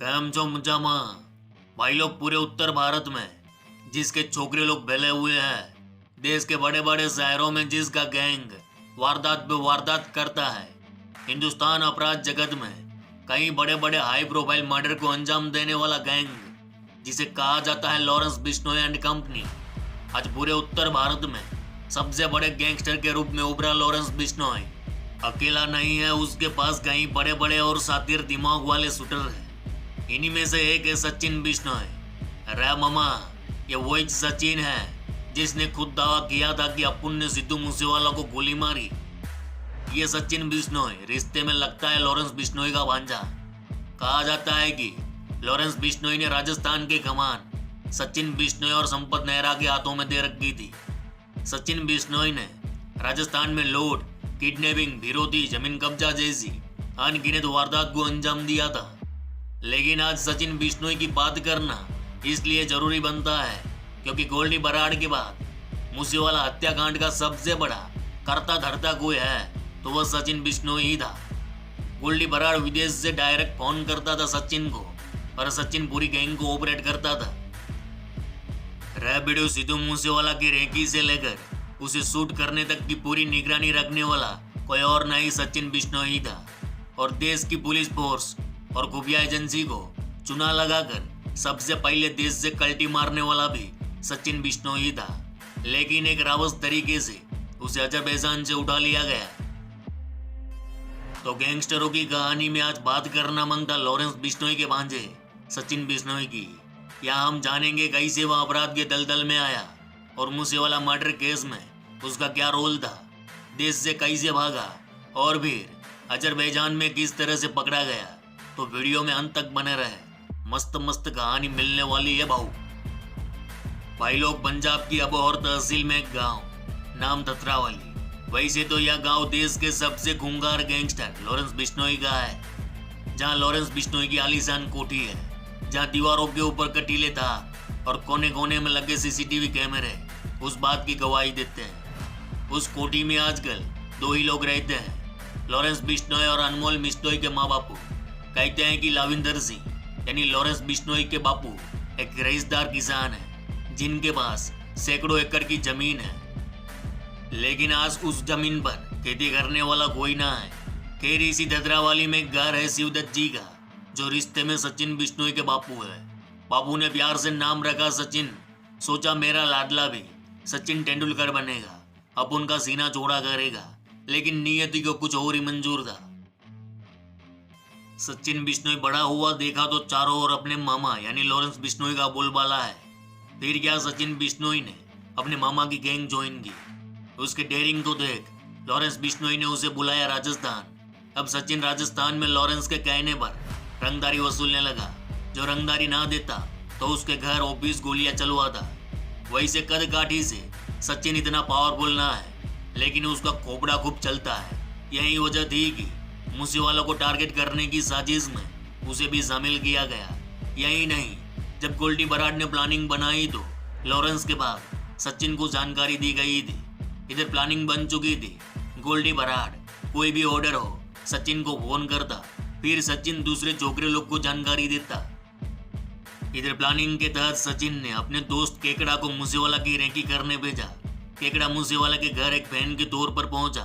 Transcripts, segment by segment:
Cam जो मुजामा भाई लोग पूरे उत्तर भारत में जिसके छोकरे लोग फैले हुए हैं, देश के बड़े बड़े शहरों में जिसका गैंग वारदात पे वारदात करता है, हिंदुस्तान अपराध जगत में कई बड़े बड़े हाई प्रोफाइल मर्डर को अंजाम देने वाला गैंग जिसे कहा जाता है लॉरेंस बिश्नोई एंड कंपनी, आज पूरे उत्तर भारत में सबसे बड़े गैंगस्टर के रूप में उभरा लॉरेंस बिश्नोई अकेला नहीं है, उसके पास कई बड़े बड़े और शातिर दिमाग वाले शूटर हैं। इन्हीं में से एक है सचिन बिश्नोई। रे मामा, ये वही सचिन है जिसने खुद दावा किया था कि अपुन ने सिद्धू मूसेवाला को गोली मारी। ये सचिन बिश्नोई रिश्ते में लगता है लॉरेंस बिश्नोई का भांजा। कहा जाता है कि लॉरेंस बिश्नोई ने राजस्थान की कमान सचिन बिश्नोई और संपत नेहरा के हाथों में दे रखी थी। सचिन बिश्नोई ने राजस्थान में लूट, किडनैपिंग, विरोधी जमीन कब्जा जैसी अनगिनत वारदात को अंजाम दिया था। लेकिन आज सचिन बिश्नोई की बात करना इसलिए जरूरी बनता है क्योंकि गोल्डी बराड़ के बाद मूसेवाला हत्याकांड का सबसे बड़ा करता धरता कोई है तो वह सचिन बिश्नोई ही था। गोल्डी बराड़ विदेश से डायरेक्ट फोन करता था सचिन को और सचिन पूरी गैंग को ऑपरेट करता था। रैपिडो सिद्धू मूसेवाला की रेकी से लेकर उसे शूट करने तक की पूरी निगरानी रखने वाला कोई और नहीं सचिन बिश्नोई ही था। और देश की पुलिस फोर्स और खुफिया एजेंसी को चुना लगाकर सबसे पहले देश से कल्टी मारने वाला भी सचिन बिश्नोई ही था। लेकिन एक रावस तरीके से उसे अजरबैजान से उठा लिया गया। तो गैंगस्टरों की कहानी में आज बात करना मांगता लॉरेंस बिश्नोई के भांजे सचिन बिश्नोई की। यहाँ हम जानेंगे कैसे वह अपराध के दलदल में आया और मूसेवाला मर्डर केस में उसका क्या रोल था, देश से कैसे भागा और फिर अजरबैजान में किस तरह से पकड़ा गया। तो वीडियो में अंत तक बने रहे, मस्त मस्त कहानी मिलने वाली है भाई लोग। पंजाब की अबोहर तहसील में एक गांव नाम धतरावली। वैसे तो यह गांव देश के सबसे खूंखार गैंगस्टर लॉरेंस बिश्नोई का है, जहां लॉरेंस बिश्नोई की आलीशान कोठी है, जहां दीवारों के ऊपर कटीले तार और कोने कोने में लगे सीसीटीवी कैमरे उस बात की गवाही देते हैं। उस कोठी में आजकल दो ही लोग रहते हैं, लॉरेंस बिश्नोई और अनमोल बिश्नोई के माँ बापू। कहते हैं कि लाविंदर सिंह यानी लॉरेंस बिश्नोई के बापू एक रईसदार किसान है जिनके पास सैकड़ों एकड़ की जमीन है। लेकिन आज उस जमीन पर खेती करने वाला कोई ना है। खैर इसी धतरावाली में घर है शिवदत्त जी का, जो रिश्ते में सचिन बिश्नोई के बापू है। बापू ने प्यार से नाम रखा सचिन। सोचा मेरा लाडला भी सचिन तेंदुलकर बनेगा, अब उनका सीना चौड़ा करेगा। लेकिन नियति को कुछ और ही मंजूर था। सचिन बिश्नोई बड़ा हुआ, देखा तो चारों ओर अपने मामा यानी लॉरेंस बिश्नोई का बोलबाला है। फिर क्या सचिन बिश्नोई ने अपने मामा की गैंग ज्वाइन की। उसके डेयरिंग को देख लॉरेंस बिश्नोई ने उसे बुलाया राजस्थान। अब सचिन राजस्थान में लॉरेंस के कहने पर रंगदारी वसूलने लगा। जो रंगदारी ना देता तो उसके घर ऑफिस गोलियां चलवाता। वैसे कद काठी से सचिन इतना पावरफुल ना है, लेकिन उसका खोपड़ा खूब चलता है। यही वजह थी कि मूसेवाला को टारगेट करने की साजिश में उसे भी शामिल किया गया। यही नहीं, जब गोल्डी बराड़ ने प्लानिंग बनाई तो लॉरेंस के बाद सचिन को जानकारी दी गई थी। इधर प्लानिंग बन चुकी थी। गोल्डी बराड़ कोई भी ऑर्डर हो सचिन को फोन करता, फिर सचिन दूसरे छोकरे लोग को जानकारी देता। इधर प्लानिंग के तहत सचिन ने अपने दोस्त केकड़ा को मूसेवाला की रेकी करने भेजा। केकड़ा मूसेवाला के घर एक फैन के तौर पर पहुंचा,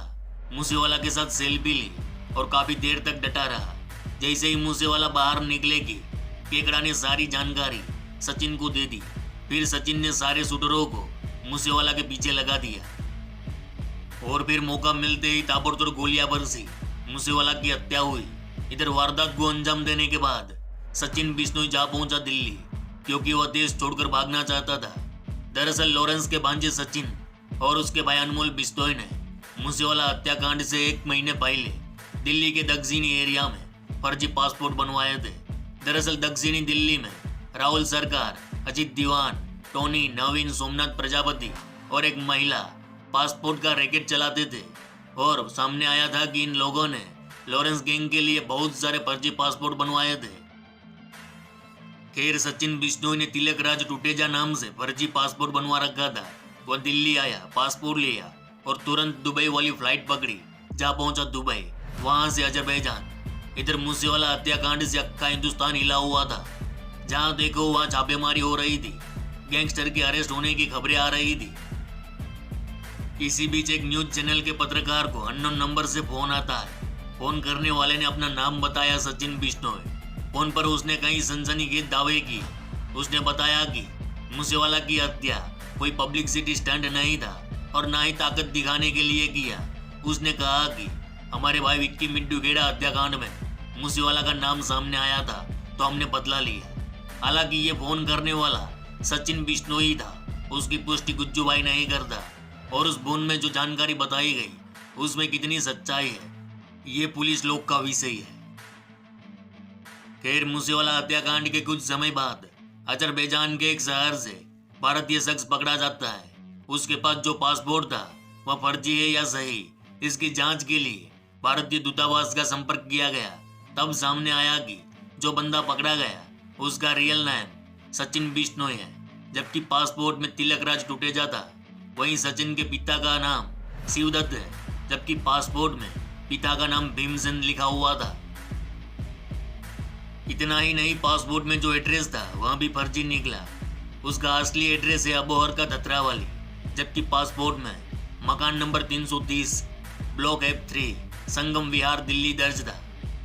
मूसेवाला के साथ सेल्फी ली और काफी देर तक डटा रहा। जैसे ही मूसेवाला बाहर निकलेगी, केकड़ा ने सारी जानकारी सचिन को दे दी। फिर सचिन ने सारे शूटरों को मूसेवाला के पीछे लगा दिया और फिर मौका मिलते ही ताबड़तोड़ गोलियां बरसी। मूसेवाला की हत्या हुई। इधर वारदात को अंजाम देने के बाद सचिन बिश्नोई जा पहुंचा दिल्ली, क्योंकि वह देश छोड़कर भागना चाहता था। दरअसल लॉरेंस के भांजे सचिन और उसके भाई अनमोल बिश्नोई ने मूसेवाला हत्याकांड से 1 महीने पहले दिल्ली के दक्षिणी एरिया में फर्जी पासपोर्ट बनवाए थे। दरअसल दक्षिणी दिल्ली में राहुल सरकार, अजीत दीवान, टोनी, नवीन, सोमनाथ प्रजापति और एक महिला पासपोर्ट का रैकेट चलाते थे। और सामने आया था कि इन लोगों ने लॉरेंस गैंग के लिए बहुत सारे फर्जी पासपोर्ट बनवाए थे। खैर सचिन बिश्नोई ने तिलक राज टुटेजा नाम से फर्जी पासपोर्ट बनवा रखा था। वह दिल्ली आया, पासपोर्ट लिया और तुरंत दुबई वाली फ्लाइट पकड़ी। जा पहुंचा दुबई, वहां से अजरबैजान। इधर मूसेवाला हत्याकांड से अक्का हिंदुस्तान हिला हुआ था। जहां देखो वहां छापेमारी हो रही थी, गैंगस्टर के अरेस्ट होने की खबरें आ रही थी। इसी बीच एक न्यूज चैनल के पत्रकार को अननोन नंबर से फोन आता है। फोन करने वाले ने अपना नाम बताया, सचिन बिश्नोई। फोन पर उसने कई सनसनीखेज दावे किए। उसने बताया कि मूसेवाला की हत्या कोई पब्लिसिटी स्टंट नहीं था और ना ही ताकत दिखाने के लिए किया। उसने कहा कि हमारे भाई विक्की मिड्डू खेड़ा हत्याकांड में मूसेवाला का नाम सामने आया था तो हमने बदला लिया। हालांकि ये फोन करने वाला सचिन बिश्नोई था, उसकी पुष्टि गुज्जू भाई नहीं करता। और उस फोन में जो जानकारी बताई गई उसमें कितनी सच्चाई है ये पुलिस लोग का विषय है। खैर, मूसेवाला हत्याकांड के कुछ समय बाद अजरबैजान के एक शहर से भारतीय शख्स पकड़ा जाता है। उसके पास जो पासपोर्ट था वह फर्जी है या सही, इसकी जांच के लिए भारतीय दूतावास का संपर्क किया गया। तब सामने आया कि जो बंदा पकड़ा गया उसका रियल नेम सचिन बिश्नोई है, जबकि पासपोर्ट में तिलक राज टुटेजा था। वहीं सचिन के पिता का नाम शिवदत्त है, जबकि पासपोर्ट में पिता का नाम भीमसेन लिखा हुआ था। इतना ही नहीं, पासपोर्ट में जो एड्रेस था वह भी फर्जी निकला। उसका असली एड्रेस है अबोहर का धतरावाली, जबकि पासपोर्ट में मकान नंबर 330 ब्लॉक F3 संगम विहार दिल्ली दर्ज था।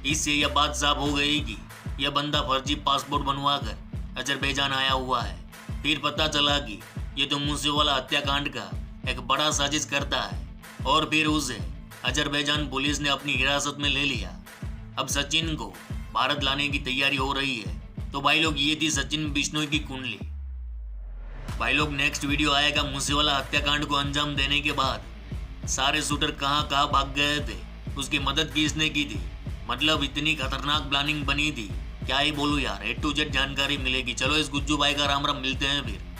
इससे यह बात साफ हो गई कि यह बंदा फर्जी पासपोर्ट बनवाकर अजरबैजान आया हुआ है। फिर पता चला कि ये तो मूसेवाला हत्याकांड का एक बड़ा साजिश करता है और फिर उसे अजरबैजान पुलिस ने अपनी हिरासत में ले लिया। अब सचिन को भारत लाने की तैयारी हो रही है। तो भाई लोग, ये थी सचिन बिश्नोई की कुंडली। भाई लोग, नेक्स्ट वीडियो आएगा मूसेवाला हत्याकांड को अंजाम देने के बाद सारे शूटर कहाँ कहाँ भाग गए थे, उसकी मदद किसने की थी। मतलब इतनी खतरनाक प्लानिंग बनी थी, क्या ही बोलूं यार। A to Z जानकारी मिलेगी। चलो, इस गुज्जू भाई का राम राम, मिलते हैं फिर।